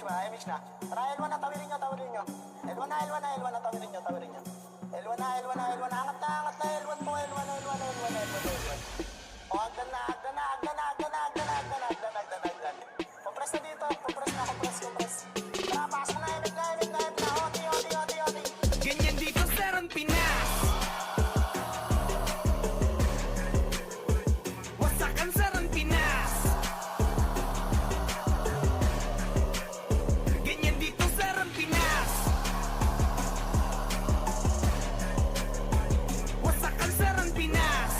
ba? Mix na. Tara, L1 na, tawirin nyo, tawirin nyo. L1 na, L1 na, L1 na, tawirin nyo, tawirin nyo. L1 na, L1 na, L1 na, angat na, L1 po, L1, L1, L1, L1. O, agdan na, agdan na, agdan na, agdan na, agdan na, agdan na, agdan na, agdan na, agdan. Compress na dito, compress na, compress, compress. Tara, pasok na, emit na, emit na, emit na, oti, oti, oti, oti. Ganyan dito sa Ron Pinas. Wasakan sa Ron Pinas. Ganyan dito sa Ron Pinas. Wasakan sa Ron Pinas.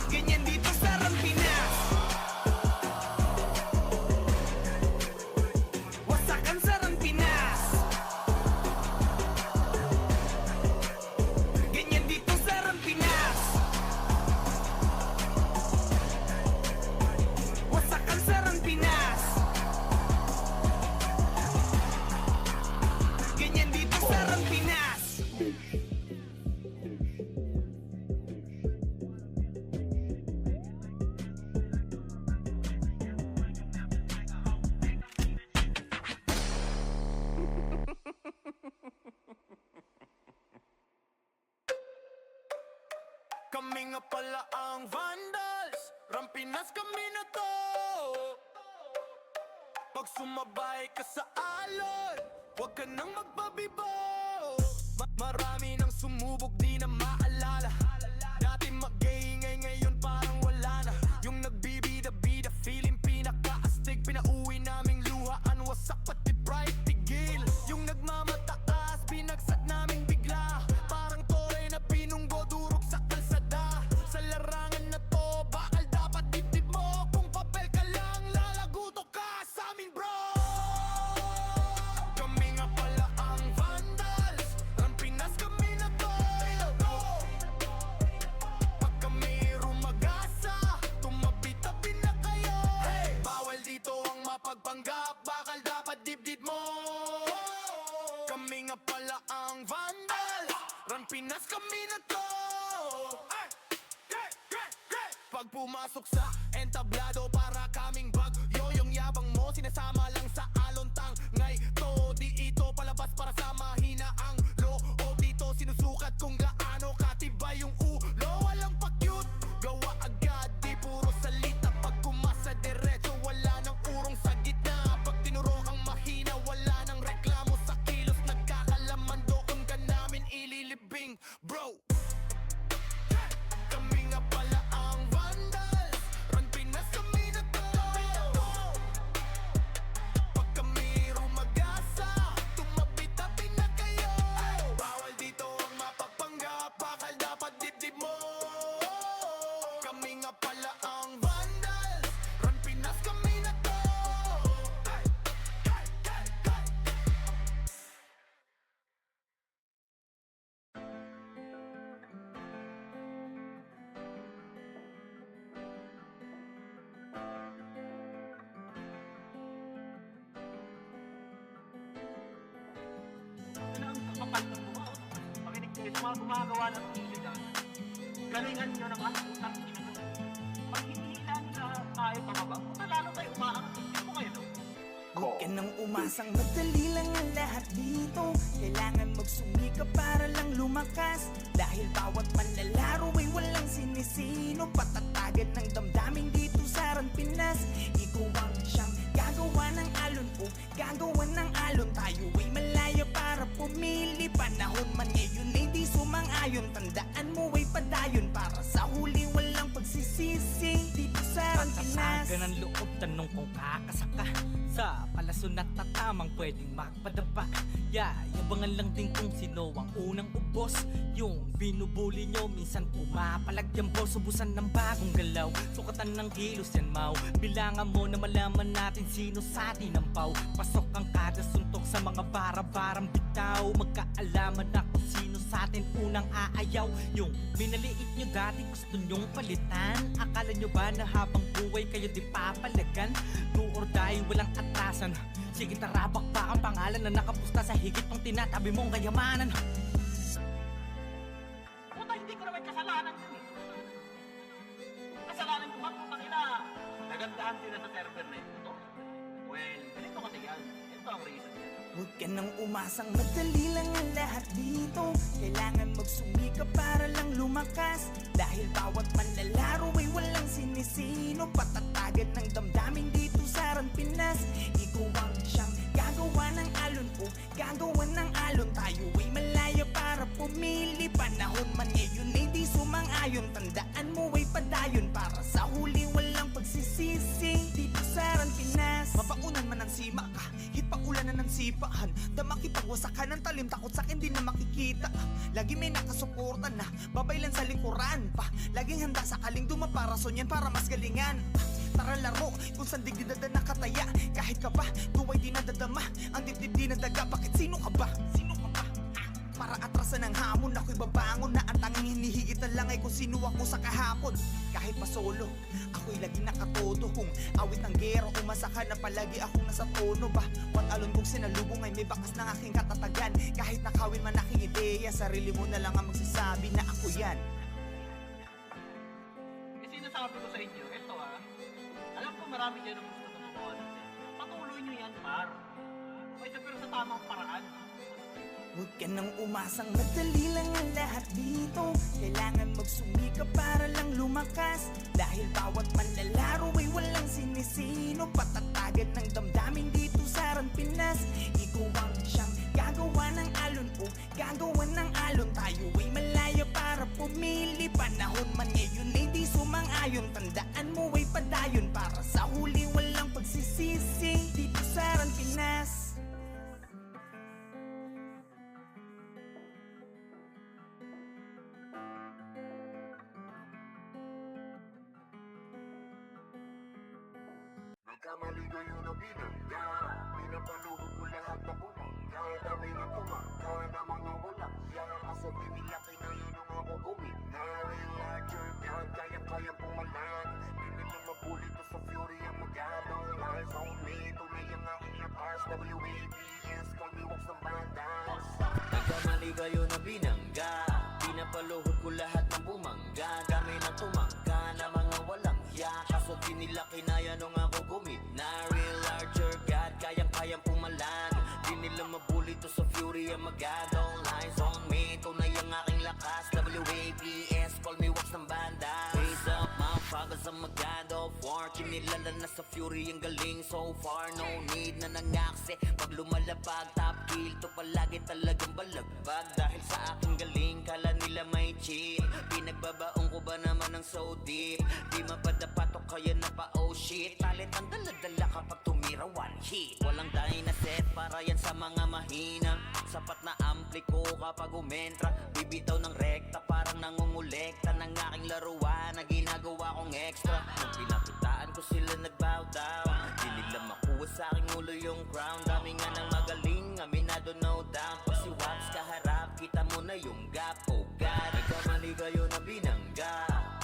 Ganyan dito sa Ron Pinas. Wasakan sa Ron Pinas. Ganyan dito sa Ron Pinas. Wasakan sa Ron Pinas. Ganyan dito sa Ron Pinas. Kami nga pala ang Vandals, Rampinas kami na to. Pag sumabay ka sa alon, huwag ka nang magpabibo. Marami nang sumubok, di na maalala. Dati mag-iingay, ngayon parang wala na. Yung nagbibida-bida, feeling pinaka-astig. Pinauwi naming luhaan, wasak pati pride, tigil. Yung nagmamataas, binagsak naming bigla. Parang toray na pinunggo, durog sa kalsada. Sa larangan na to, bakal dapat dibdib mo. Kung papel ka lang, lalaguto ka sa amin, bro. Kami nga pala ang Vandals, Rampinas kami na to. Pag kami rumagasa, tumabi-tabi na kayo. Bawal dito ang mapagpanggap, bakal dapat dibdib mo. Kami nga pala ang Vandals, Rampinas kami na to. Pag pumasok sa entablado, para kaming bagyo. Yung yabang mo, sinasama lang sa alontang. Ngay to, di ito palabas para sa mahina ang loob. Dito sinusukat kung gaano katibay yung ulo. Walang pa-cute, gawa agad, di puro salita. Pag kumasa diretso, wala nang urong sa gitna. Pag tinuro kang mahina, wala nang reklamo sa kilos. Nagkakalaman doon ka namin ililibing, bro. Kami nga pala ang Vandals, Rampinas kami na to. Pag kami rumagasa, tumabi-tabi na kayo. Bawal dito ang mapagpanggap, bakal dapat dibdib mo. Kami nga pala ang Vandals, Rampinas kami na to. Ang kapal ng mga pakinig kayo sa mga gumagawa ng video dyan. Galingan nyo ng mga utang ina nyo. Pag hinihila nila tayo pababa, lalo tayo umaangat. Hindi mo kayo. Huwag ka nang umasang madali lang ang lahat dito. Kailangan magsumikap para lang lumakas. Dahil bawat manlalaro ay walang sinisino. Patatagan ng damdamin dito sa Ron Pinas. Ikaw ang siyang gagawa ng alon o gagawa ng alon. Tayo ay malaya para pumili. Panahon man ngayon ay di sumang-ayon. Tandaan mo ay padayon para sa huli walang pagsisisi. Dito sa Ron Pinas. Patasagan ng loob, tanong kung kakasaka. Sa palason at tatamang pwedeng magpadapa. Yabangan lang din kung sino ang unang ubos. Yung binubuli nyo, minsan pumapalag yan boss. Ubusan ng bagong galaw, sukatan ng kilos yan mau. Bilangan mo na malaman natin sino sa atin ang pau. Pasok ang kada suntok sa mga bara-barang bitaw. Magkaalaman na kung sino sa atin unang aayaw. Yung minaliit nyo dati gusto nyong palitan. Akala nyo ba na habang buhay kayo di papalagan? Do or die, walang atrasan. Sige tarabak pa ang pangalan na nakapusta sa higit pang tinatabi mong kayamanan. Puta, hindi ko naman kasalanan yun eh. Kasalanan ko ba kung ina naganda nakaraan sila sa server na ito? Well, ganito kasi yan. Ito ang reason yan. Huwag ka nang umasang madali lang ang lahat dito. Kailangan magsumikap para lang lumakas. Dahil bawat manlalaro ay walang sinisino. Patatagan ng damdamin dito sa Ran Pinas. Ikaw ang siyang gagawa ng alon o gagawa ng alon. Tayo ay malaya para pumili. Panahon man ngayon ay di sumang-ayon. Tandaan mo ay padayon para sa huli walang pagsisisi. Dito sa Ran Pinas, mabaunan man ang sima ka, hit pa ulanan ng sipahan. Damaki pagwasakan ng talim, takot sa akin di na makikita. Lagi may nakasuporta na, babaylan sa likuran pa. Laging handa sa kaling dumaparason yan para mas galingan. Tara laro, kung saan digdidada nakataya. Kahit ka ba, tuway di nadadama. Ang dibdib di nadaga, bakit sino ka ba? Sino ka ba? Para atrasan ng hamon, ako'y babangon na ang tanging hinihigit na lang ay kung sino ako sa kahapon. Kahit pa solo, ako'y laging nakatodo. Kung awit ng gero, umasaka na palagi akong nasa tono ba? Wat alon kong sinalubong ay may bakas ng aking katatagan. Kahit nakawin man aking ideya, sarili mo na lang ang magsasabi na ako yan. Eh, sinasabi ko sa inyo, ito alam ko marami dyan ang gusto na gumawa natin. Patuloy nyo yan, par. Okay, pero sa tamang paraan. Huwag ka nang umasang madali lang ang lahat dito. Kailangan magsumikap para lang lumakas. Dahil bawat manlalaro ay walang sinisino. Patatagan ng damdamin dito sa Ran Pinas. Ikaw ang siyang gagawa ng alon o gagawa ng alon. Tayo ay malaya para pumili. Panahon man ngayon ay di sumang-ayon. Tandaan mo ay padayon para sa huli walang pagsisisi. Dito sa Ran Pinas. Nagkamali kayo na binangga. Pinapaluhod ko lahat na bumangga. Dami na tumangga na mga walang siya. Kasabi nila kinayo nung ako uminari. Larger God, kaya-kayang pumalan. Di nila mabuli to sa fury ang magalaw. Lies on me, tunay ang aking lakas. WABS, call me walks ng bandas. Nagkamali kayo na binangga. Pinapaluhod ko lahat ng bumangga. Kami na tumangga na mga walang hiya. Kaso di nila kinaya nung ako guminari. Larger God, kayang-kayang pumalan. Di nila mabuli to sa fury ang magagaw. Lies on me, tunay ang aking lakas. WABS, call me wax ng banda. Raise up, motherfuckers, I'm a god of war. Kinilala na sa fury ang galing so far. No need na nangaksi. Pag lumalapag, top kill to palagi talagang balagbag. Dahil sa aking galing, kala nila may cheat. Pinagbabaong ko ba naman ng so deep? Di mapadapatok kaya na pa oh shit. Talit ang dala-dala kapag tumira one hit. Walang dynaset para yan sa mga mahina. Sapat na ampli ko kapag umentra. Bibitaw ng rekta parang nangungulekta ng aking laruan na ginagawa kong extra. Nung pinakitaan ko sila nagbow down. Di nila makuha sa aking ulo yung crown. Dami nga ng magaling, aminado no doubt. Pag si Wax kaharap, kita mo na yung gap. Oh God, nagkamali kayo na binangga.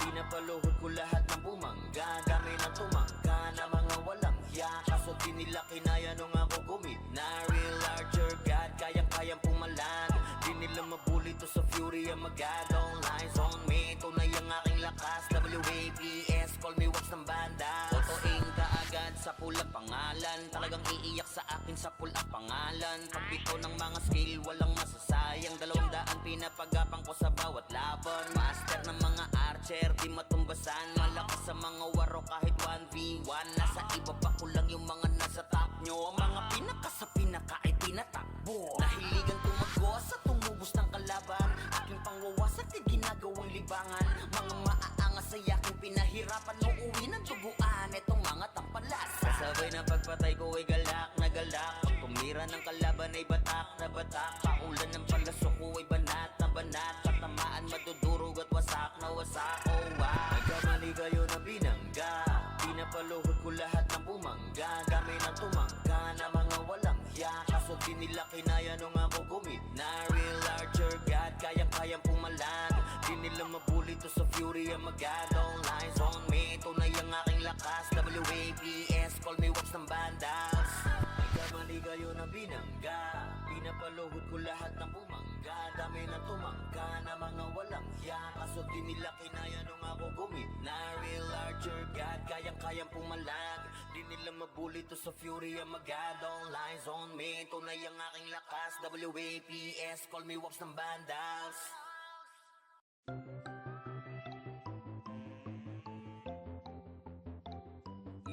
Pinapaluhod ko lahat ng bumangga. Kami na tumangga na mga walang hiya. Kaso di nila kinaya nung ako guminari. Larger God, kayang-kayang pumalan. Di nila mabuli to sa fury ang magagaw. Lies on me, tunay ang aking lakas. WABS, call me wax ng banda. Totoing kaagad sa pulang pangalan. Talagang iiyak sa akin sa pulang pangalan. Pagbito ng mga skill, walang masasayang. 200 pinapagapang ko sa bawat laban. Master ng mga archer, di matumbasan. Malakas sa mga waro kahit 1v1. Nasa iba pa ko lang yung mga nasa top nyo. Mga pinaka sa pinaka ay tinatakbo. Nahiligan tumagos at tumubos ng kalaban. Aking pangwawasak ay ginagawang libangan. Mga maaangas ay aking pinahirapan. Uuwi ng duguan itong mga tampalas. Kasabay na pagpatay ko ay galak na galak. Pag tumira ng kalaban ay batak na batak. Paulan ng palaso ko ay banat na banat. Katamaan madudurog at wasak na wasak. Oh wow, nagkamali kayo na binangga. Pinapaluhod ko lahat ng bumangga. Kami na tumangga na mga walang hiya. Kaso di nila kinaya nung ako guminari. Larger God, kayang-kayang pumalan. Di nila mabuli to sa fury ang magagaw. Lies on me, tunay ang aking lakas. WABS, call me wax ng bandas. Nagkamali kayo na binangga. Pinapaluhod ko lahat ng bumangga. tumangga, dami na tumangga na mga walang hiya. Kaso di nila kinaya nung ako gumit na real larger God, kayang-kayang pumalag. Di nila mabuli to sa fury ang magad. All lines on me, tunay ang aking lakas. WAPS, call me Wops ng Vandals.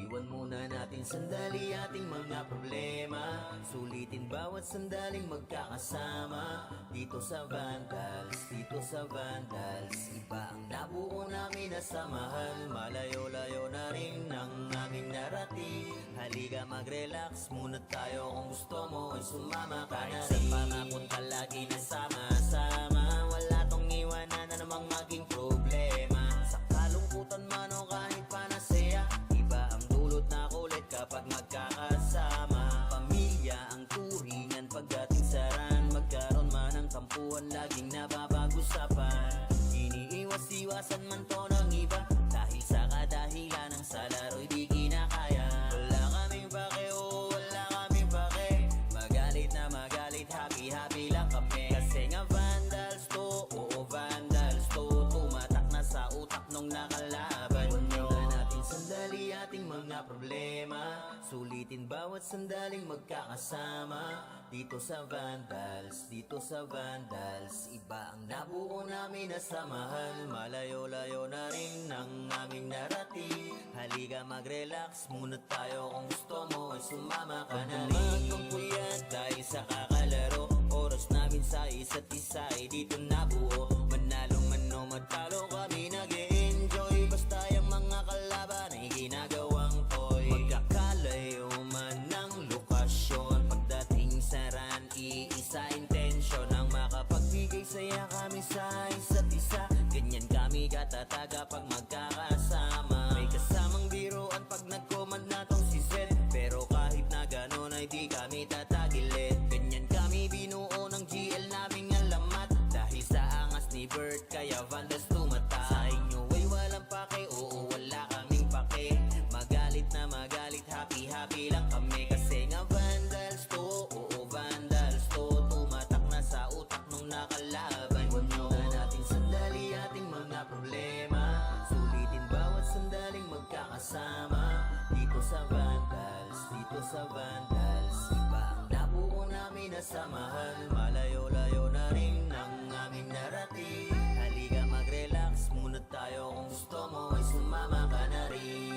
Iwan muna natin sandali ating mga problema. Sulitin bawat sandaling magkakasama. Dito sa Vandals, dito sa Vandals, iba ang nabuo namin na samahan. Malayo-layo na rin ang aming narating. Halika mag-relax muna tayo, kung gusto mo ay sumama ka na rin. Sa pangapunta lagi na sama-sama. Wala tong iwanan na namang maging problema. Sa kalungkutan man o kahit panasaya, iba ang dulot na kulit kapag magkakasama. Pamilya ang turingan pagdating sa ran. Magkaroon man ng tampuhan, laging napapag-usapan. Iniiwas-iwasan man to ng iba, dahil sa kadahilan ng sa laro'y di kinakaya. Wala kaming pake, oo, wala kaming pake. Magalit na magalit, happy-happy lang kami. Kasi nga Vandals to, oo Vandals to. Tumatak na sa utak nung nakalaban nyo. Natin sandali ating mga problema. Sulitin bawat sandaling magkakasama. Dito sa Vandals, dito sa Vandals, iba ang nabuo namin na samahan. Malayo-layo na rin ang aming narating. Halika mag-relax muna tayo, kung gusto mo ay sumama ka na rin. Puyat dahil sa kakalaro, oras namin sa isa't isa ay dito nabuo. Manalo man o matalo kami nag-e-enjoy. Basta yung mga kalaban ay ginagawang toy. Magkakalayo man ng lokasyon, pagdating sa ran, iisa intensyon ang makapagbigay saya kami sa isa't isa. Ganyan kami katataga pag magkakasama. May kasamang biruan pag nag-command na tong si Zed, pero kahit na ganon ay di kami tatagilid. Ganyan kami binuo ng GL naming alamat, dahil sa angas ni Bert kaya Vandals tumata. Sa inyo ay walang pake, oo wala kaming pake. Magalit na magalit, happy-happy lang kami. Kasi nga Vandals to, oo Vandals to. Tumatak na sa utak nung nakalaban nyo. Natin sandali ating mga problema. Sulitin bawat sandaling magkakasama. Dito sa Vandals, dito sa Vandals, iba ang nabuo namin na samahan. Malayo-layo na rin ang aming narating. Halika mag-relax muna tayo, kung gusto mo ay sumama ka na rin.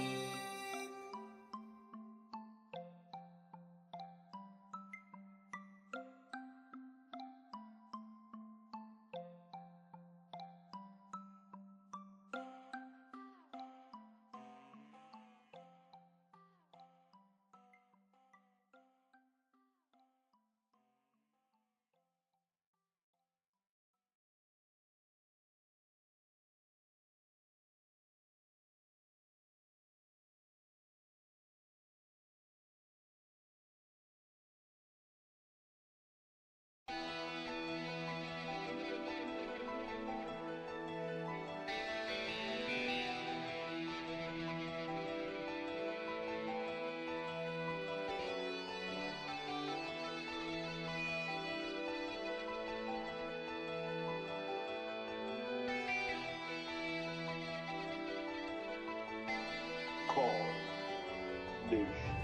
Call Nation.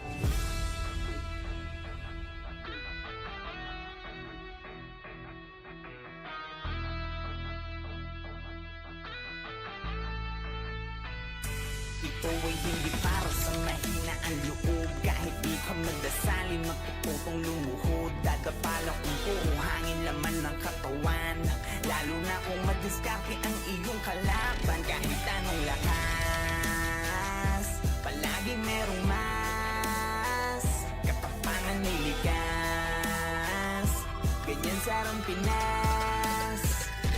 Ito ay hindi para sa mahina ang loob. Kahit di ka magdasalin, magpuputong lumuhod. Dadapalang kung puro hangin laman ng katawan. Lalo na kung madiskarte ang iyong kalaban. Kahit anong lakas, palagi merong mas. Katapangan may likas. Ganyan sarang Pinas,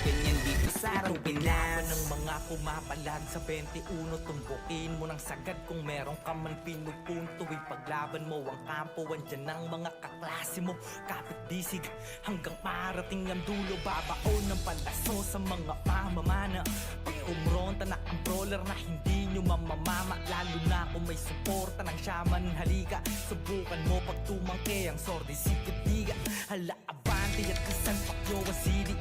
ganyan dito sarang Pinas. Ng mga kumapalag sa 21, tumbukin mo ng sagad kung meron ka man pinupunto. Ipaglaban mo ang kampo, andyan ng mga kaklase mo. Kapit disig hanggang parating ang dulo. Babaon ng palaso sa mga pamamana. Pag umronta na ang brawler na hindi nyo mamamama. Lalo na kung may suporta ng shaman. Halika, subukan mo pag tumangke ang sordi sikatiga. Hala, abangan Dante at Rizal, Pacquiao City.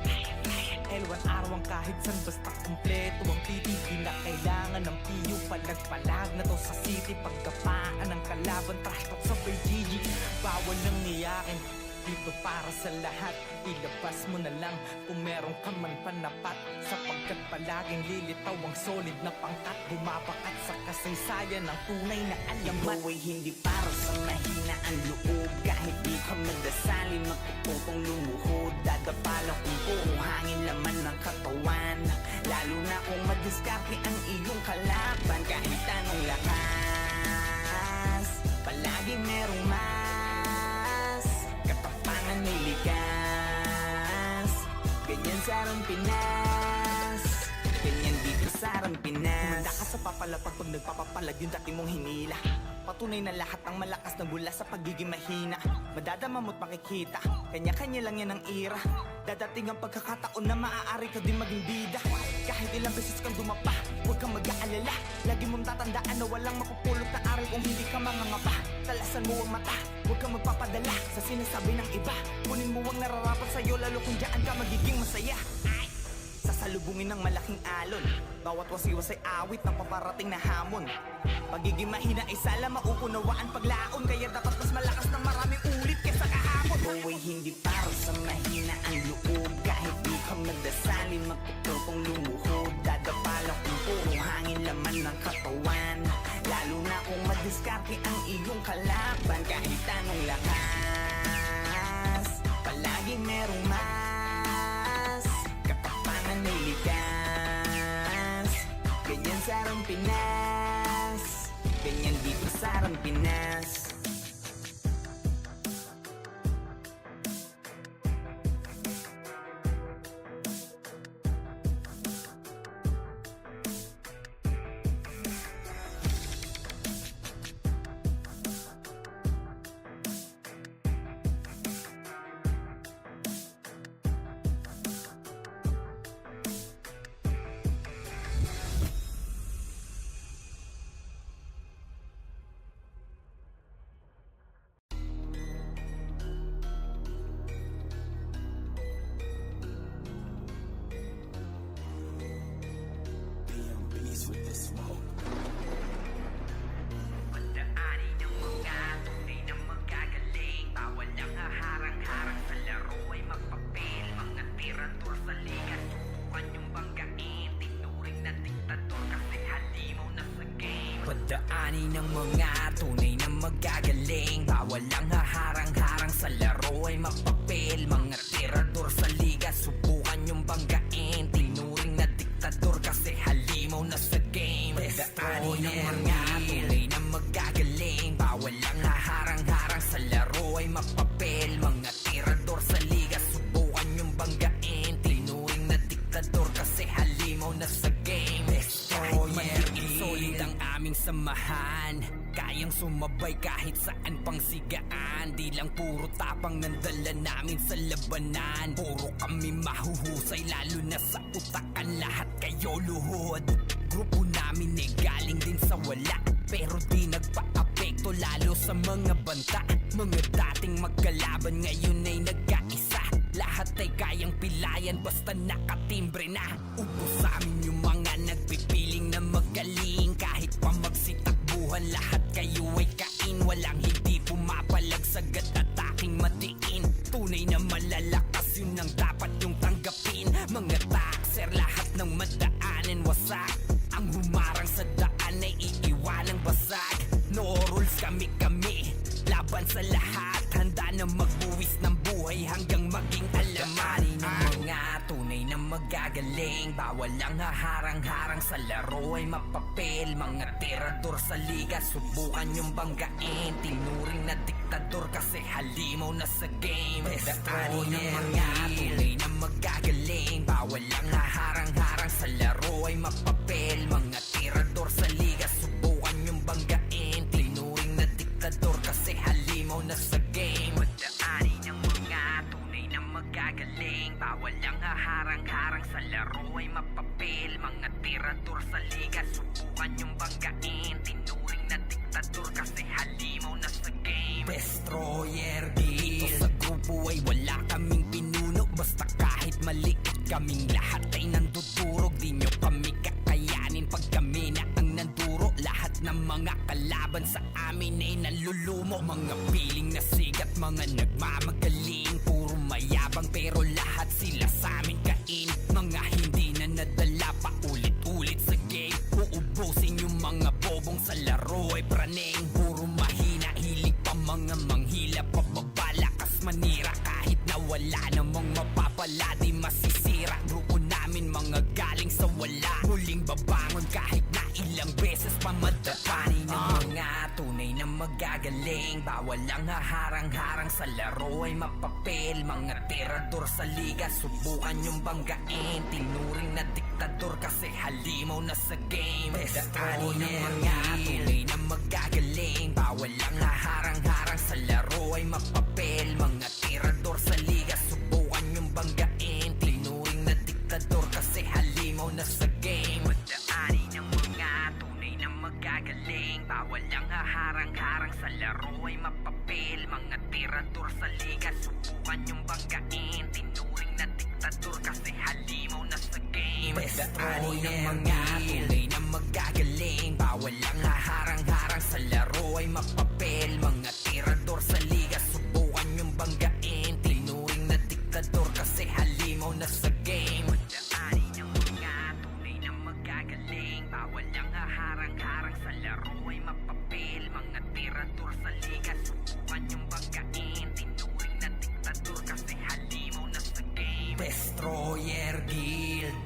L1 araw kahit san basta kumpleto ang titi. Di na kailangan ng PU, palag-palag na to sa city. Pagkapaan ng kalaban, trash talk sa GG. Bawal nang iyakin dito para sa lahat. Ilabas mo na lang kung meron ka man panapat, sapagkat palaging lilitaw ang solid na pangkat. Bumabakat sa kasaysayan ng tunay na alamat. Ito ay hindi para sa mahina ang loob. Kahit di ka magdasalin, magtututong lumuhod. Dadapalang kung puro hangin laman ng katawan. Lalo na kung madiskarte ang iyong kalaban. Kahit anong lakas, palaging merong mas. Katapangan may likas. Ganyan sa Arang Pinas, ganyan dito sa Arang Pinas. Kumanda ka sa papalapag pag nagpapapalag yung dati mong hinila. Patunay na lahat ng malakas na mula sa pagiging mahina. Madadama mo't makikita, kanya-kanya lang yan ang ira. Dadating ang pagkakataon na maaari ka din maging bida. Kahit ilang beses kang dumapa, huwag kang mag-aalala. Lagi mong tatandaan na walang mapupulot na aral kung hindi ka mangangapa. Talasan mo ang mata, huwag kang magpapadala sa sinasabi ng iba. Kunin mo ang nararapat sa'yo, lalo kung dyan ka magiging masaya. Sasalubungin ng malaking alon, bawat wasiwas ay awit ng paparating na hamon. Pagiging mahina ay sala mauunawaan paglaon, kaya dapat mas malakas ng maraming ulit kesa kahapon. Ito ay hindi para sa mahina ang loob. Kahit di ka magdasalin, magtututong lumuhod. Dadapalang kung puro hangin laman ng katawan. Lalo na kung madiskarte ang iyong kalaban. Kahit anong lakas, palaging merong mas. Katapangan may likas. Ganyan sa Arang Pinas, ganyan dito sa Arang Pinas. Pagdaanin ng mga tunay na magagaling. Bawal ang haharang-harang sa laro ay magpapel. Mga tirador sa liga, subukan yung banggain. Tinuring na diktador kasi halimaw na sa game. Pagdaanin ng mga tunay na magagaling. Bawal ang haharang-harang sa laro ay magpapel. Mga tirador sa liga, subukan yung banggain. Tinuring na diktador kasi halimaw na sa game. Pagdaanin ng mga tunay na magagaling. Bawal ang haharang-harang sa laro ay mapapel. Mga tirador sa liga, subukan yung banggain. Tinuring na diktador kasi halimaw na sa game. Kahit magiging solid ang aming samahan, kayang sumabay kahit saan pang sigaan. Di lang puro tapang nandala namin sa labanan. Puro kami mahuhusay lalo na sa utakan. Lahat kayo luhod. Grupo namin ay galing din sa wala, pero di nagpa-apekto lalo sa mga banta. Mga dating magkalaban ngayon ay nagkaisa. Lahat ay kayang pilayan basta nakatimbre na. Upo sa amin yung mga nagpipiling na magaling. Kahit pa magsitakbuhan lahat kayo ay kain. Walang hindi pumapalag sagat at aking matiin. Tunay na malalakas yun ang dapat yung tanggapin. Mga taxer lahat ng madaanin wasak. Ang humarang sa daan ay iiwanang basag. No rules kami-kami, laban sa lahat. Handa na magbuwis ng buhay hanggang maging alamanin ng mga tunay na magagaling. Bawal ang haharang-harang sa laro ay mapapel. Mga tirador sa liga, subukan yung banggain. Tinuring na diktador kasi halimaw na sa game. Pagdaanin ng mga tunay na magagaling. Bawal ang haharang-harang sa laro ay mapapel. Mga tirador sa liga, subukan yung banggain. Tinuring na diktador kasi halimaw na sa game. Pagdaanin ng mga tunay na magagaling. Bawal ang haharang-harang sa laro ay mapapel. Mga tirador sa liga, subukan yung banggain. Tinuring na diktador kasi halimaw na sa game. Destroyer Dito sa grupo ay wala kaming maliit kaming lahat ay nandudurog. Di nyo kami kakayanin pag kami na ang nanduro. Lahat ng mga kalaban sa amin ay nalulumo. Mga piling na sigat, mga nagmamagaling, puro mayabang pero lahat sila sa amin kain. Mga hindi na nadala pa ulit-ulit sa game. Uubusin yung mga bobong sa laro ay praneng. Puro mahina, hilig pa mga manghila, papabalakas manira. Kahit na wala namang mapapala, di masisira. Grupo namin mga galing sa wala, muling babangon kahit na ilang beses pamadaanin ng mga tunay na magagaling. Bawal ang haharang-harang sa laro ay mapapel. Mga tirador sa liga, subukan yung banggain. Tinuring na diktador kasi halimaw na sa game. Daanin ng mga tunay na magagaling. Bawal ang haharang-harang sa laro ay mapapel. Mga tirador sa liga, subukan yung banggain. Tinuring na diktador kasi halimaw na sa game. Daanin ng mga tunay na magagaling. Bawal ang haharang-harang sa laro ay mapapel. Mga tirador sa liga, subukan yung banggain. Tinuring na diktador kasi halimaw na sa game. Daanin ng mga tunay na magagaling. Bawal ang haharang-harang sa laro ay mapapel. Mga tirador sa liga, subukan yung banggain. Tinuring na diktador kasi halimaw na sa game. Daanin ng mga tunay na magagaling. Bawal ang haharang-harang sa laro ay mapapel. Mga tirador sa liga, subukan yung banggain. Tinuring na diktador kasi halimaw na sa game. Destroyer Guild.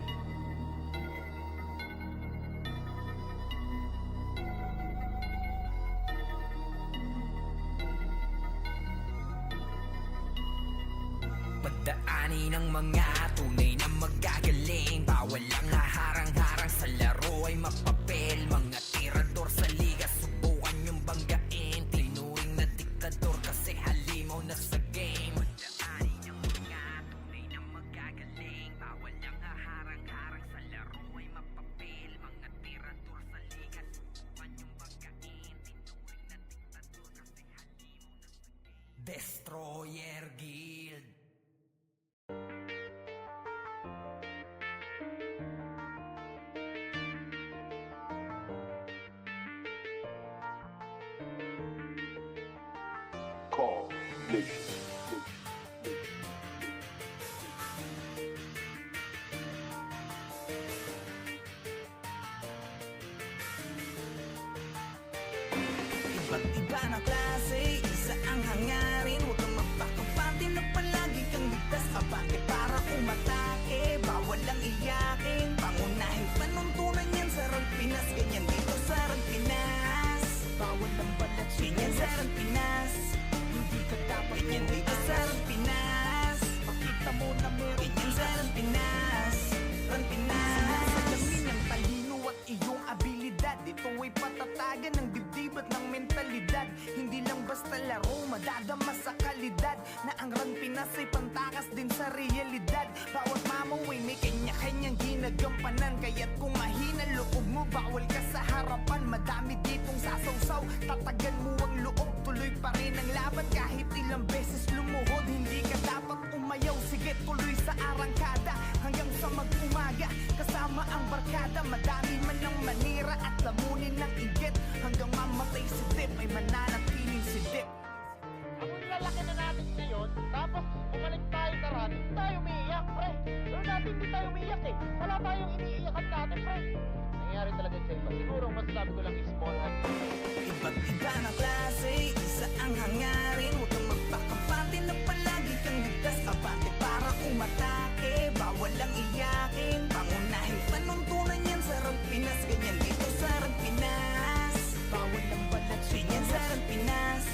Pagdaanin ng mga tunay na magagaling. Bawal ang haharang-harang sa laro ay mapapel. Mga tirador sa liga, subukan yung banggain. Tinuring na diktador kasi halimaw na sa game. Pagdaanin ng mga tunay na magagaling. Bawal ang haharang-harang sa laro ay mapapel. Mga tirador sa liga, subukan yung banggain. Tinuring na diktador kasi halimaw na sa game. Destroyer Guild. Call Nation. Iba't iba na klase, isa ang hangarin. Huwag kang magpakapati na palagi kang ligtas. Abante para umatake, bawal ang iyakin. Pangunahing panuntunan yan sa Rang Pinas. Ganyan dito sa Rang Pinas. Bawal ang balat, ganyan sa Rang Pinas. Hindi ka dapat ganyan dito sa Rang Pinas. Pakita mo na meron ganyan sa Rang Pinas. Rang Pinas. Alamin ang talino at iyong abilidad. Ito ay patatagan ng dibdib at ng mentalidad. Hindi lang basta laro, madadama sa kalidad. Na ang Rang Pinas ay pantakas din sa realidad. Bawat mamaw ay may kanya-kanyang ginagampanan. Kaya't kung mahina loob mo, bawal ka sa harapan. Madami ditong sasawsaw, tatagan mo ang loob. Tuloy pa rin ang laban kahit ilang beses lumuhod. Hindi ka dapat umayaw, sige tuloy sa arangkada. Hanggang sa mag-umaga, kasama ang barkada. Madami man ang manira at lamunin ng inggit. Hanggang mamatay si Dip ay mananatiling si Dip. Kung lalaki na natin ngayon, tapos bumalik tayo sa run, hindi tayo umiiyak, pre. Pero dati hindi tayo umiiyak eh. Wala tayong iniiyakan dati, pre. Nangyayari talaga sa iba. Siguro masasabi ko lang is small hand. Iba't iba na klase, isa ang hangarin. Huwag kang magpakapati na palagi kang ligtas. Abante para umatake, bawal ang iyakin. Pangunahing panuntunan yan sa Rang Pinas. Ganyan dito sa Rang Pinas. Bawal ang balat, ganyan sa Rang Pinas.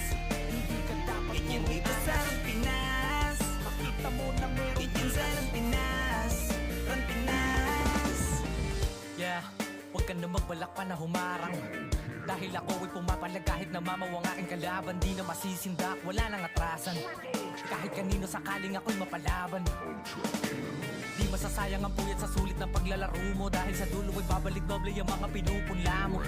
Hindi ka dapat ganyan dito sa Rang Pinas. Pakita mo na meron ganyan sa Rang Pinas. Rang Pinas. Yeah, huwag ka na magbalak pa na humarang. Dahil ako ay pumapalag kahit namamaw ang aking kalaban. Di na masisindak, wala nang atrasan. Kahit kanino sakaling ako'y mapalaban. Di masasayang ang puyat sa sulit ng paglalaro mo. Dahil sa dulo ay babalik doble yung mga pinupunla mo.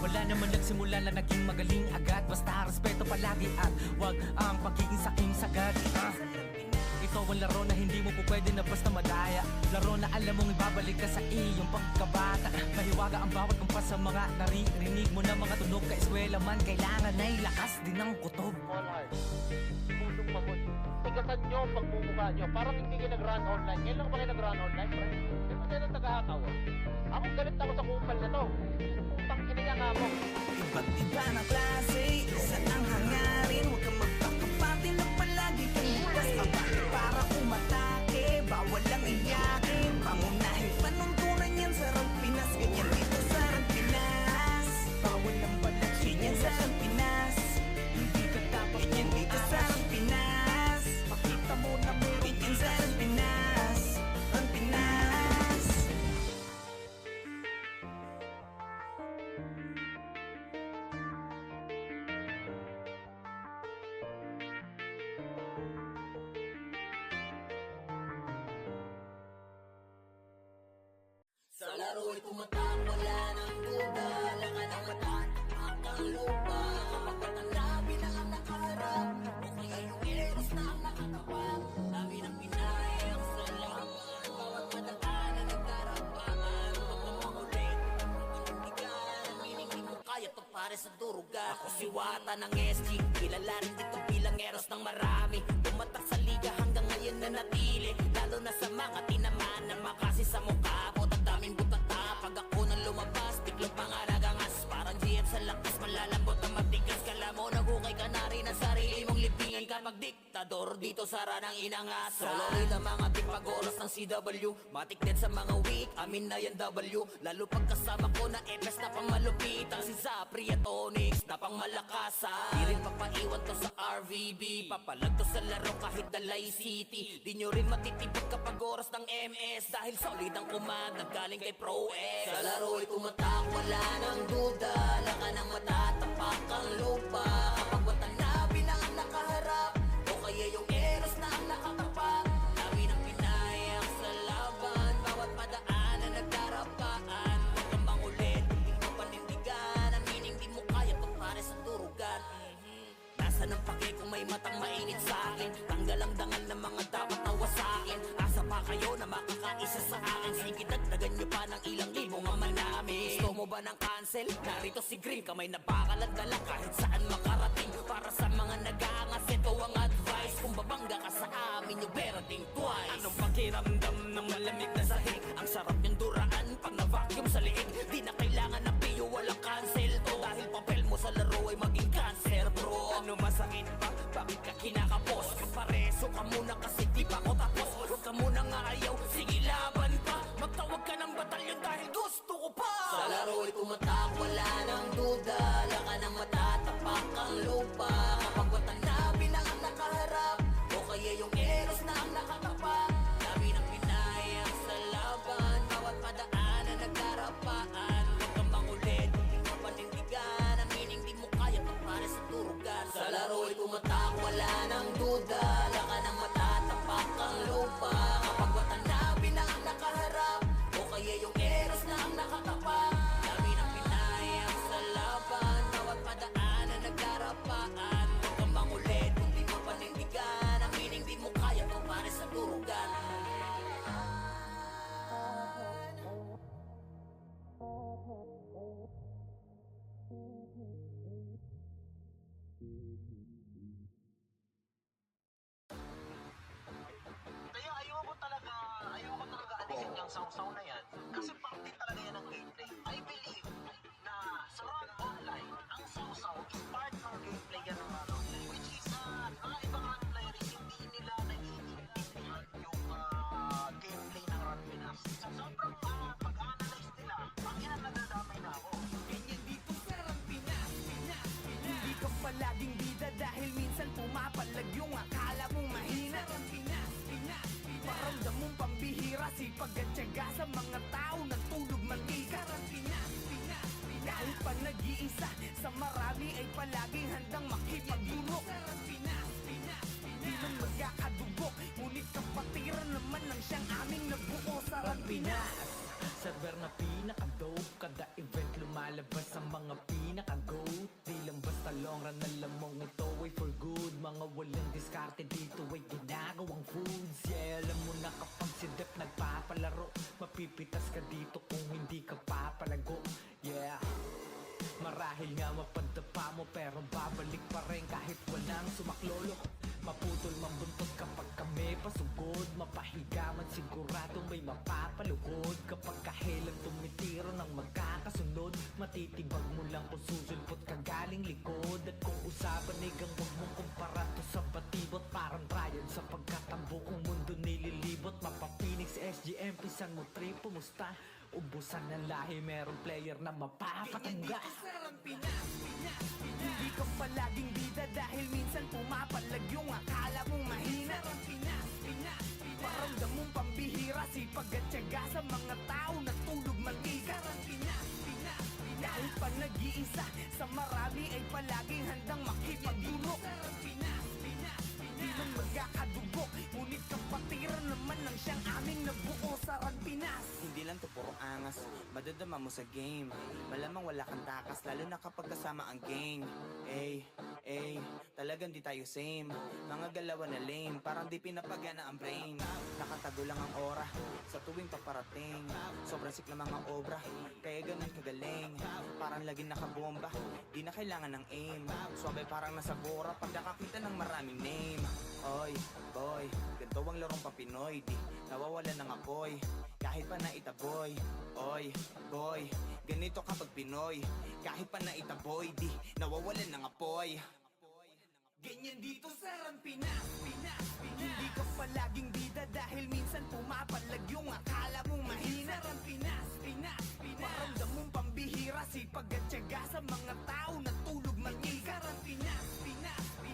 Wala naman nagsimula na naging magaling agad. Basta respeto palagi at wag ang pagiging saking sagad. If Ito ang laro na hindi mo po pwede na basta madaya. Laro na alam mong ibabalik ka sa iyong pagkabata. Mahiwaga ang bawat kumpas sa mga naririnig mo na mga tunog ka eskwela man. Kailangan ay lakas din ng kutob. All hearts, tulong mamon. Tigasan nyo ang pagmumukha nyo. Parang hindi kayo nag-run online. Ngayon lang ba kayo nag-run online, pre? Di ba kayo nang tagahataw? Ako galit ako sa kupal na to. Putang kinaya nga mo. Iba't iba na klase, isa ang hangarin. Huwag kang magpakapati na palagi kang bukas kapati para umatake. Bawal lang iyakin, pangunahin panuntunan yan sa Rampinas. Ganyan dito sa Rampinas. Bawal lang balaksin yan sa Rampinas. Hindi ka dapat ganyan dito sa Rampinas. Pakita mo na meron yan sa Rampinas. Rampinas. Sa laro'y tumatak, wala nang duda. Lakan ang mata, ang lupa. Kapag matanabi na ang nakaharap, o kaya yung eros na ang nakatapat. Dami ng pinayang sa laban, bawat madaan na nagdarapaan. Pagmamangulit, panindigan, ang mining di mo kaya to pare sa durugan. Ako si Wata ng SG, kilala rin dito bilang eros ng marami. Tumatak sa liga hanggang ngayon na natili, lalo na sa mga tinamaan na makasi sa mukha. Daming butata, pag ako nang lumabas, tiklop mga nagangas. Parang GM sa lakas, malalambot na matigas. Kala mo nagukay ka na rin ang sarili mong libingan kapag diktador dito sa ranang inangas. Solo rin ang mga tigpag-oras ng CW, matik din sa mga weak, amin na yan W. Lalo pagkasama ko na FS na pang malupitan, si Zapri at Onyx na pang malakasan. Di rin papaiwan to sa RVB, papalag to sa laro kahit Dalay City. Di nyo rin matitipid kapag oras ng MS, dahil solid ang command galing kay Pro X. Sa laro'y tumatak, wala nang duda. Lakan ang matatapak ang lupa. Kapag watanabi na ang nakaharap, o kaya yung eros na ang nakatapat. Dami ng pinayang sa laban, bawat padaan na nagdarapaan. Huwag kang mangulit, hindi mo panindigan. Ang meaning di mo kaya to pare sa durugan. Nasaan ang pake kung may matang mainit sa akin? Tanggal ang dangal ng mga dapat nawa sa akin. Asa pa kayo na makakaisa sa akin? Sige, dagdagan nyo pa ng ilang libong ama namin. Gusto mo ba ng cancel? Narito si Green, kamay na bakal at dala kahit saan makarating. Para sa mga nag-aangas, ito ang advice. Kung babangga ka sa amin, you better think twice. Anong pakiramdam ng malamig na sahig? Ang sarap yung duraan pag na-vacuum sa liig. Di na kailangan ng piyo, walang cancel to. Dahil papel mo sa laro ay maging cancer, bro. Ano masakit pa? Bakit ka kinakapos? Kapareso ka muna kasi di pa ako tapos. Huwag ka muna nga ayaw, sige laban pa. Magtawag ka ng batalyon dahil gusto ko pa. Sa laro'y tumatak, wala nang duda. Lakan ang matatapak ang lupa. Kapag watanabi na ang nakaharap, o kaya yung eros na ang nakatapat. Dami ng pinayang sa laban, bawat padaan na nagdarapaan. Huwag kang mangulit, hindi mo panindigan. Ang meaning di mo kaya to pare sa durugan. Sa laro'y tumatak, wala nang duda. Lakan ang matatapak ang lupa. Kapag watanabi na ang nakaharap, o kaya yung eros na ang nakatapat. Dami ng pinayang sa laban, bawat padaan na nagdarapaan. Huwag kang mangulit, hindi mo panindigan. Ang meaning di mo kaya to pare sa durugan. Kaya ayoko talaga alisin yung sausaw na yan. Kasi parte talaga yan ng gameplay. I believe na sa Run Online, ang sausaw is part ng gameplay yan ng Run Online. Which is, mga ibang Run players, hindi nila naiintindihan yung gameplay ng Run Pinas. So, sobrang pag-analyze nila, ang ina nadadamay na ako. Ganyan dito sa Rampinas, Pinas, Pinas. Hindi ka palaging bida dahil minsan pumapalag yung akala mong mahina. Rampinas, Pinas, Pinas. Paramdam mong pambihira, sipag at tiyaga sa mga tao nagtulog mag-isa. Rampinas, Pinas, Pinas. Kahit pa nag-iisa, sa marami ay palaging handang makipagdulok. Rampinas, Pinas, Pinas. Di man magkakadubok, ngunit kapatiran naman ng siyang aming nabuo sa Rampinas. Server na pinaka-dope, kada event lumalabas ang mga pinaka-go. Di lang basta long run na mong ito ay for good. Mga walang diskarte dito ay ginagawang foods. Yeah, alam mo na kapag si Dep nagpapalaro, mapipitas ka dito kung hindi ka papalago. Yeah, marahil nga mapadapa mo pero babalik pa rin kahit walang sumaklolo. Maputol man buntot kapag kami pasugod, mapahiga man sigurado may mapapaluhod. Kapag kahelang tumitiro ng magkakasunod, matitibag mo lang kung susulpot ka galing likod. At kung usapan ay gang huwag mong kumpara to sa batibot, parang Ryan sapagkat ang buong mundo nililibot. Mapa-Phoenix, SGM, pisan mo trip, pumusta? Ubusan ng lahi, merong player na mapapatangga. Hindi ka palaging bida dahil minsan pumapalag yung akala mong mahina. Paramdam mong pambihira, sipag at tiyaga sa mga tao na tulog mag-ika. Dahil pa nag-iisa, sa marami ay palaging handang makipagdurok. Di man magkakadugo, ngunit kapatiran naman ng siyang aming nabuo sa Pinas. Hindi lang to puro angas, madadama mo sa game. Malamang wala kang takas, lalo na kapag kasama ang gang. Talagang di tayo same. Mga galawan na lame, parang di pinapagana ang brain. Nakatago lang ang aura, sa tuwing paparating. Sobrang sikla mga obra, kaya ganun kagaling. Parang laging nakabomba, di na kailangan ng aim. Suabe parang nasa bora, pag nakakita ng maraming name. Oy, boy, ganito ang larong papinoy, di nawawala ng apoy. Kahit pa naitaboy, oy, boy, ganito kapag Pinoy. Kahit pa naitaboy, di nawawalan ng apoy. Ganyan dito sa Pinas. Hindi ka palaging bida dahil minsan pumapalag yung akala mong mahina. Paramdam mong pambihira, sipag at tiyaga sa mga tao na tulog mag-ika.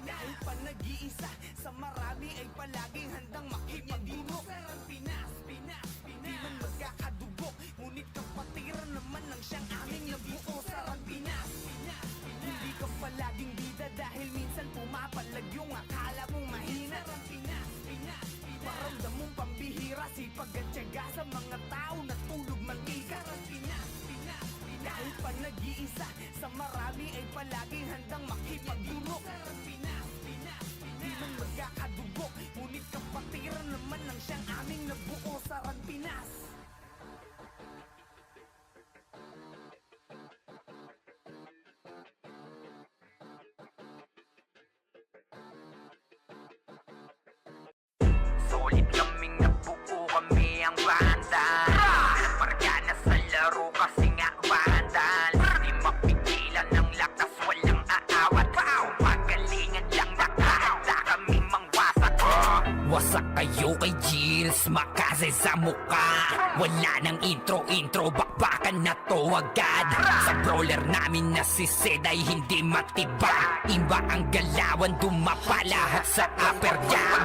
Dahil pa nag-iisa, sa marami ay palaging handang makipagdurok. Di man magkakadugo, ngunit kapatiran naman ng siyang aming nabuo sa Pinas. Hindi ka palaging bida dahil minsan pumapalag yung akala mong mahina. Paramdam mong pambihira, sipag at tiyaga sa mga tao na tulog mag-ika. Dahil pa nag-iisa, sa marami ay palaging handang makipagdurok. Di man magkakadugo, ngunit kapatiran naman ng siyang aming nabuo sa Pinas. Solid kaming nabuo, kami ang banda. Margana sa laro kasi nga vandal. Di mapigilan ng lakas, walang aawat. Pagalingan lang, nakahanda kaming mangwasak. Wasak kayo kay Gilles, makase sa muka. Wala nang intro, bakbakan na to agad. Sa brawler namin na si Sed ay hindi matiba. Iba ang galawan, dumapa lahat sa upper jab.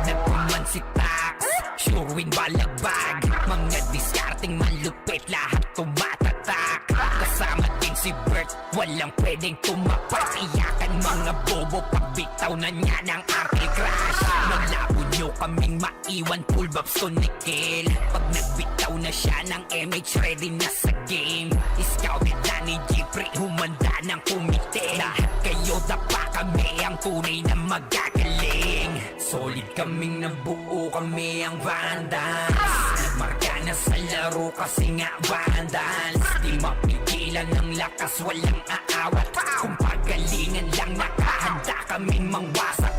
Nagpuman si Tax, sure win balagbag. Mga diskarting malupit, lahat tumatatak. Kasama din si Bert, walang pwedeng tumapak. Iyakan mga bobo, pagbitaw na niya ng anti-crash. Malabo nyo kaming maiwan, full babs to Nickel. Pag nagbitaw na siya ng MH, ready na sa game. Scouted na ni Jeffrey, humanda ng kumite. Lahat kayo dapa, kami ang tunay na magagaling. Solid kaming nabuo, kami ang vandals. Nagmarka na sa laro kasi nga vandals. Di mapigilan ng lakas, walang aawat. Kung pagalingan lang, nakahanda kaming mangwasak.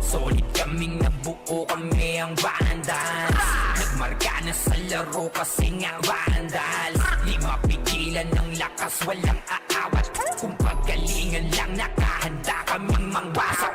Solid kaming nabuo, kami ang vandals. Nagmarka na sa laro kasi nga vandals. Di mapigilan ng lakas, walang aawat. Kung pagalingan lang, nakahanda kaming mangwasak.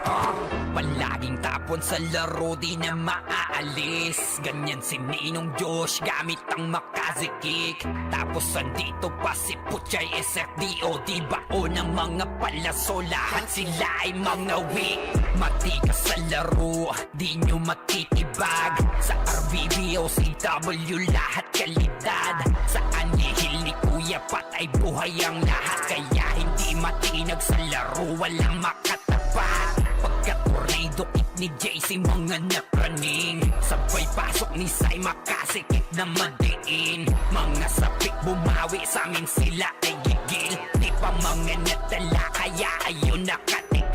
Palaging tapon sa laro, di na maaalis. Ganyan si Ninong Josh, gamit ang Makazi kick. Tapos andito pa si Puchay SFDO, di bao ng mga palaso. Lahat sila ay mga weak. Matikas sa laro, di nyo matitibag. Sa RBBO, CW, lahat kalidad. Sa anihil ni Kuya Pat ay buhay ang lahat. Kaya hindi matinag sa laro, walang makatapat. Pagka-tornado kick ni JC, mga napraning. Sabay pasok ni Sai, makasikip na madiin. Mga sapik bumawi, sa amin sila ay gigil. Di pa mga natala, kaya ayun nakatigil.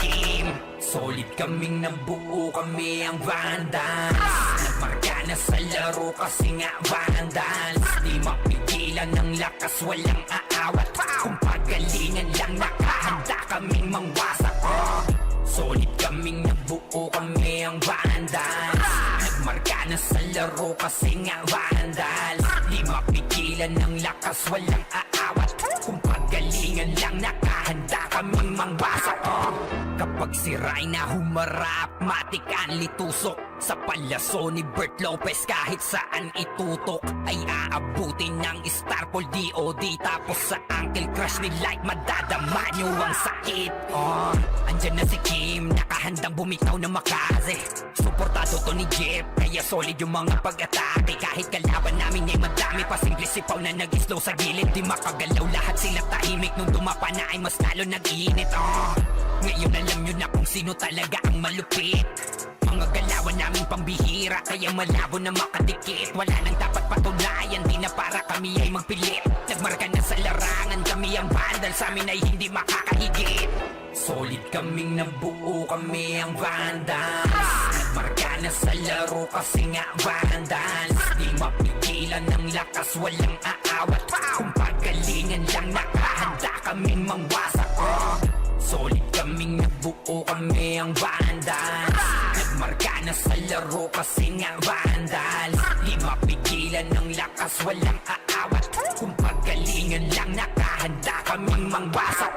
Solid kaming nabuo, kami ang Vandals. Nagmarka na sa laro kasi nga Vandals. Di mapigilan ng lakas, walang aawat. Kung pagalingan lang, nakahanda kaming mangwasak. Solid kaming nabuo, kami ang Vandals. Nagmarka na sa laro kasi nga Vandals. Di mapigilan ng lakas, walang aawat. Kung pagalingan lang, nakahanda kaming mangwasak. Kapag siray na humarap, matikan litusok. Sa palaso ni Bert Lopez, kahit saan itutok ay aabutin ng Starpol DOD. Tapos sa Uncle Crush ni Light, madadama nyo ang sakit. Andyan na si Kim, nakahandang bumitaw na makaze. Suportado to ni Jeff, kaya solid yung mga pag-atake. Kahit kalaban namin ay madami pa, simple sipaw na nag-slow sa gilid. Di makagalaw, lahat sila tahimik. Nung dumapa na ay mas lalo nag-iinit. Ngayon alam nyo na kung sino talaga ang malupit. Mga galawan namin pambihira, kaya malabo na makadikit. Wala nang dapat patunayan, di na para kami ay magpilit. Nagmarka na sa larangan, kami ang Vandal, sa amin ay hindi makakahigit. Solid kaming nabuo, kami ang Vandals. Nagmarka na sa laro kasi nga Vandals. Di mapigilan ng lakas, walang aawat. Kung pagalingan lang, nakahanda kaming mangwasak. Solid kaming nabuo, kami ang Vandals. Nagmarka na sa laro kasi nga Vandals. Di mapigilan ng lakas, walang aawat. Kung pagalingan lang, nakahanda kaming mangwasak.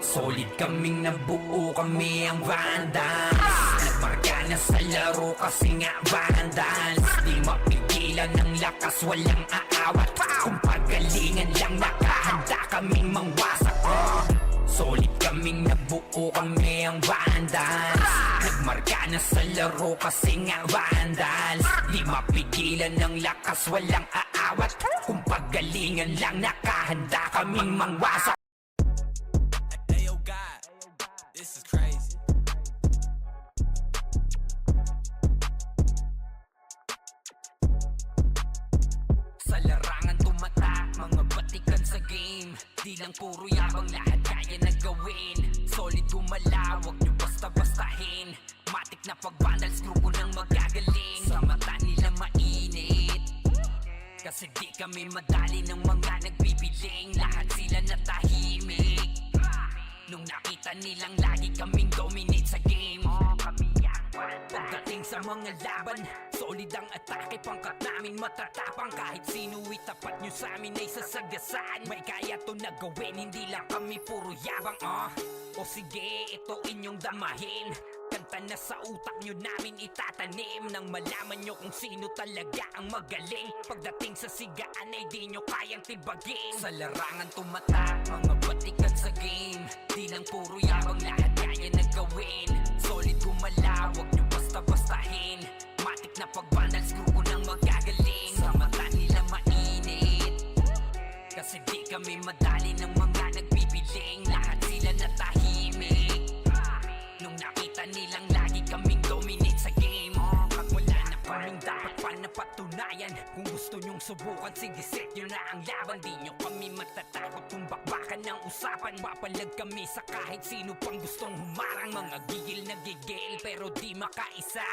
Solid kaming nabuo, kami ang Vandals. Nagmarka na sa laro kasi nga Vandals. Di mapigilan ng lakas, walang aawat. Kung pagalingan lang, nakahanda kaming mangwasak. Solid kaming nabuo, kami ang Vandals. Nagmarka na sa laro kasi nga Vandals. Di mapigilan ng lakas, walang aawat. Kung pagalingan lang, nakahanda kaming mangwasak. Ayo God, this is crazy. Sa larangan tumatak, mga batikan sa game. Di lang puro yabang, lahat kaya na gawin. Solid gumalaw, wag nyo basta-bastahin. Matik na pag-Vandals, grupo ng magagaling. Sa mata nila mainit, kasi di kami madali ng mga nagbibiling. Lahat sila natahimik nung nakita nilang lagi kaming dominate sa game. Kami ang pagdating sa mga laban, solid ang atake, pangkat namin matatapang. Kahit sino itapat nyo sa amin ay sasagasaan. May kaya to na gawin, hindi lang kami puro yabang. O sige, ito inyong damahin. Kanta na sa utak nyo namin itatanim. Nang malaman nyo kung sino talaga ang magaling. Pagdating sa sigaan ay di nyo kayang tibagin. Sa larangan tumatak, mga batikan sa game. Di lang puro yabang, lahat kaya na gawin. Solid gumalaw, wag nyo basta-bastahin. Matik na pag-Vandals, grupo ng magagaling. Sa mata nila mainit, kasi di kami madali ng mga nagbibiling. Lahat sila natahimik nung nakita nilang lagi kaming dominate sa game. Pag wala na kaming dapat pa na patunayan. Kung gusto nyong subukan, sige set nyo na ang laban. Di nyo kami matatakot kung bakbakan ng usapan. Mapalag kami sa kahit sino pang gustong humarang. Mga gigil na gigil pero di makaisa.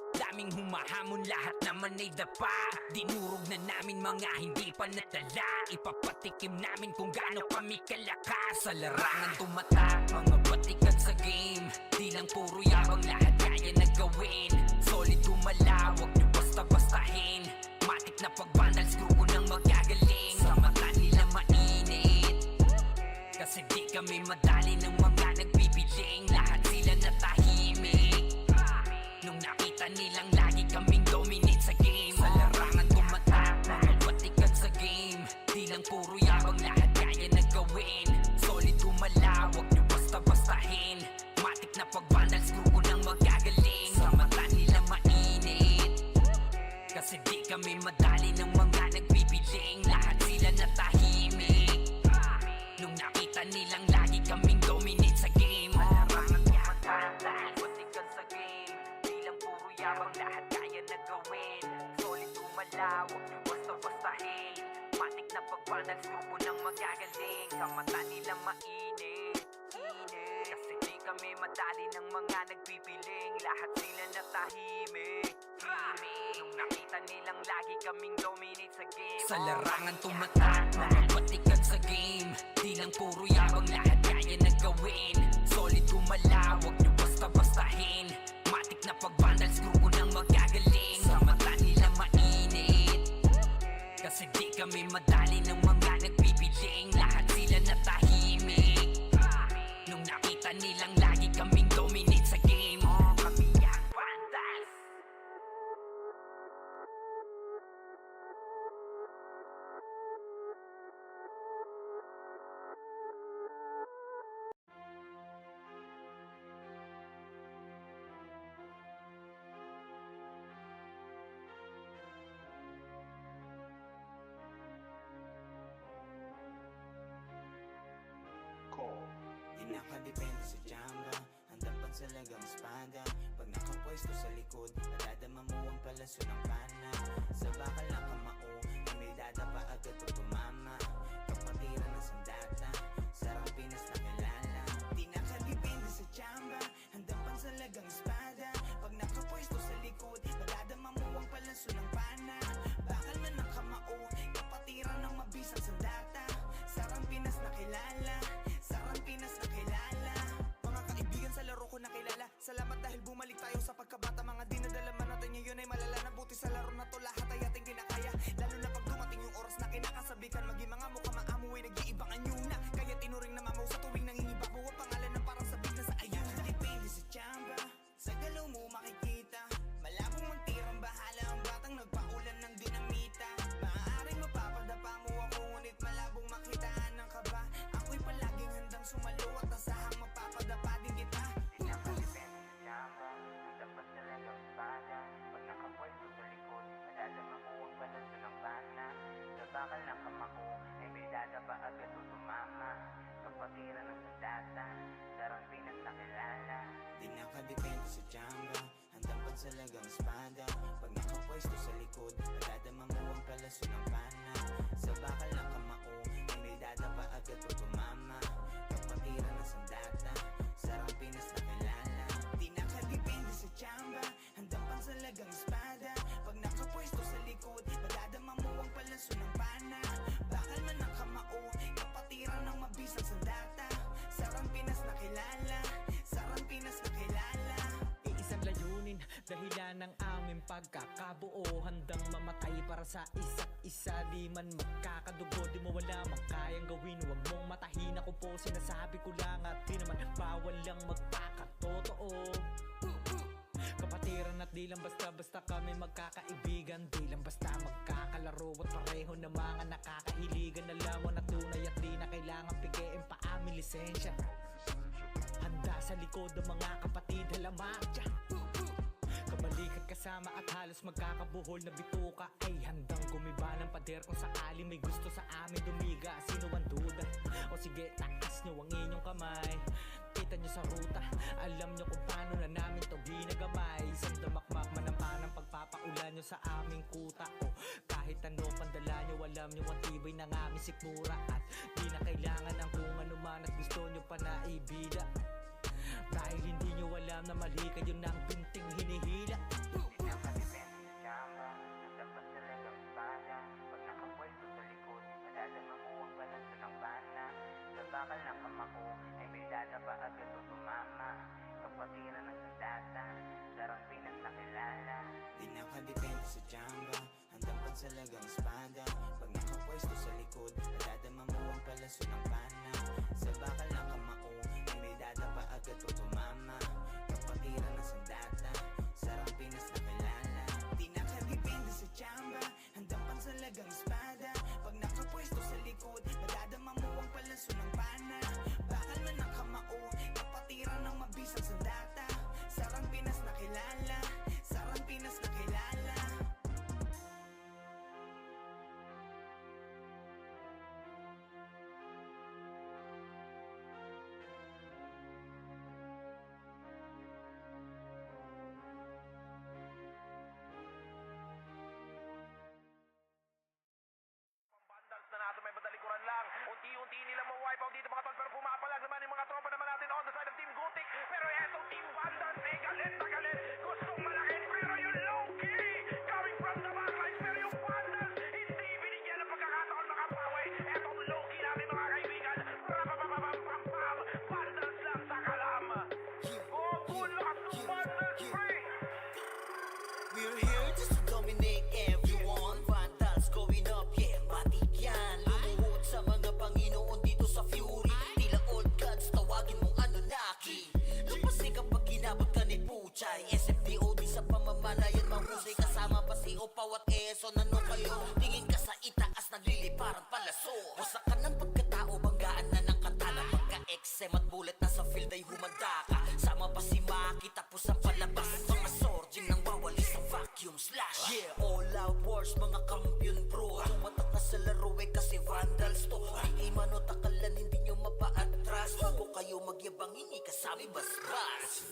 Daming humahamon, lahat naman ay dapa. Dinurog na namin mga hindi pa nadala. Ipapatikim namin kung gaano kami kalakas. Sa larangan tumatak, mga batikan sa game. Di lang puro yabang, lahat kaya na gawin. Solid gumalaw, wag nyo basta-bastahin. Matik na pag-Vandals, grupo ng magagaling. Sa mata nila mainit, kasi di kami madali ng mga nagbibiling. Lahat sila natahimik nung nakita nilang lagi kaming dominate sa game. Sa larangan tumatak, mga batikan sa game. Di lang puro yabang, lahat kaya na gawin. Solid gumalaw, wag nyo basta-bastahin. Matik na pag-Vandals, grupo ng magagaling. Sa mata nila mainit, kasi di kami madali ng mga nagbibiling. Lahat sila natahimik nung nakita nilang lagi kaming dominate sa game. Larangan tumatak, lahat batikan sa game. Di lang puro yabang, lahat kaya na gawin. Solid gumalaw, wag nyo basta-bastahin. Matik na pag-Vandals, grupo ng magagaling. Sa mata nila mainit, kasi di kami madali madali ng mga nagpipiling. Lahat sila natahimik. Nung nakita nilang lagi kaming dominate sa game. Sa larangan tumatak, mga patikan sa game. Di lang puro yabang, lahat kaya na gawin. Solid gumalaw, wag nyo basta-bastahin. Matik na pag-vandal, screw ko nang magagaling. Sa mata nila mainit, kasi di kami madali ng mga nagpipiling. Lahat sila natahimik. Nung nakita nilang lagi kaming dominate sa game. Kami ang vandals. Di nakadepende sa jamba, handang pansalagang espada. Pag nakapwesto sa likod, nadadama mo ang palaso ng pana. Sa bakal na kamao, ay may dadapa agad o tumama. Kapatiran ng sandata, sarang Pinas na kilala. Di nakadepende sa jamba, handang pansalagang espada. Pag nakapwesto sa likod, nadadama mo ang palaso ng pana. Bakal man ng kamao, kapatiran ng mabisang sandata. Sarang Pinas na kilala, sarang Pinas na kilala. Mga kaibigan sa laro ko nakilala. Salamat dahil bumalik tayo sa pagkabata. Mga dinadala man natin ngayon ay malala na. Buti sa laro na to lahat ay ating kinakaya. Lalo na pag dumating yung oras na kinakasabikan. Maging mga mukha maamu ay nag-iibang anyo na. Kaya tinuring na mamaw sa tuwing nangingibabaw ang pangalan ng parang sabik na sa ayun. Depende sa tsamba, sa galaw mo makikita. Malabong magtirang bahala ang batang nagpaulan ng dinamita. Maaaring mapapadapa mo ako, ngunit malabong makitaan ng kaba. Ako'y palaging handang sumalo at asahang mapapadapa din kita. Di nakadepende sa jamba, dapat talagang espada. Pag nakapwesto sa likod, madadama mo ang balanso ng bana. Sa bakal ng kamako, ay may dadapa agad o tumama. Kapatiran ng sandata, sarang Pinas na kilala. Di nakadepende sa jamba, handang pansalagang espada. Pag nakapwesto sa likod, madadama mo ang palaso ng pana. Sa bakal ng kamao, ay may dadapa agad o tumama. Kapatiran ng sandata, sarang Pinas na kilala. Di nakadepende sa jamba, handang pansalagang espada. Pag nakapwesto sa likod, madadama mo ang palaso ng pana. Bakal man ng kamao, kapatiran ng mabisang sandata. Sarang Pinas na kilala, sarang Pinas na kilala. Iisang layunin, dahilan ng aming pagkakabuo. Handang mamatay para sa isa't isa. Di man magkakadugo, di mo wala makayang gawin. Huwag mong matahin ako po, sinasabi ko lang. At di naman bawal lang magpakatotoo. Kapatiran at di lang basta-basta kami magkakaibigan. Di lang basta magkakalaro at pareho na mga nakakahiligan. Alam mo na tunay at di na kailangan pigiin pa aming lisensya. Handa sa likod ng mga kapatid, halamak dyan. Kabalikat kasama at halos magkakabuhol na bituka. Ay handang gumiba ng pader kung sakali may gusto sa amin dumiga. Sino ang duda? O sige, taas nyo ang inyong kamay. Kita nyo sa ruta, alam nyo kung paano na namin to ginagamay. Isang damakmak man ang panang pagpapaulan nyo sa aming kuta. O kahit ano pandala nyo, alam nyo ang tibay ng aming sikmura. At di na kailangan ng kung ano man at gusto nyo pa na ibida. Dahil hindi nyo alam na mali kayo ng binting hinihila. Di nakadepende sa jamba, dapat talagang espada. Pag nakapwesto sa likod, madadama mo ang balanso ng bana. Sa bakal ng kamako, ay may dadapa agad o tumama. Kapatiran ng sandata, sarang Pinas na kilala. Di nakadepende sa jamba, handang pansalagang espada. Pag nakapwesto sa likod, madadama mo ang palaso ng bana. Sa bakal ng kamao, ay may dadapa agad o tumama. Kapatiran ng sandata, sarang Pinas na kilala. Di nakadepende sa jamba, handang pansalagang espada. Pag nakapwesto sa likod, madadama mo ang palaso ng bana. Bakal man ng kamao, kapatiran ng mabisang sandata. Sarang Pinas na kilala, sarang Pinas na kilala. Vandals na natin may badalikuran lang. Unti-unti nilang ma-wipe out dito mga tol. Pero pumapalag naman yung mga tropa naman natin on the side of Team Gutik. Pero eto inabot ka ni Puchay SFDOD sa pamamalayan mahusay kasama pa si Opaw at Eso. Nano kayo? Tingin ka sa itaas nagliliparan palaso. Wasak ka ng pagkatao, banggaan na ng katana. Pagka-XM at bullet na sa field ay humanda ka. Sama pa si Maki tapos ang palabas. Mga sorging nang wawali sa vacuum slash. Yeah, all out wars mga kampiyon bro. Tumatak na sa laro eh kasi vandals to. Di mano takalan hindi nyo mapa-atras. Huwag kayo magyabang, hindi kasami basbas.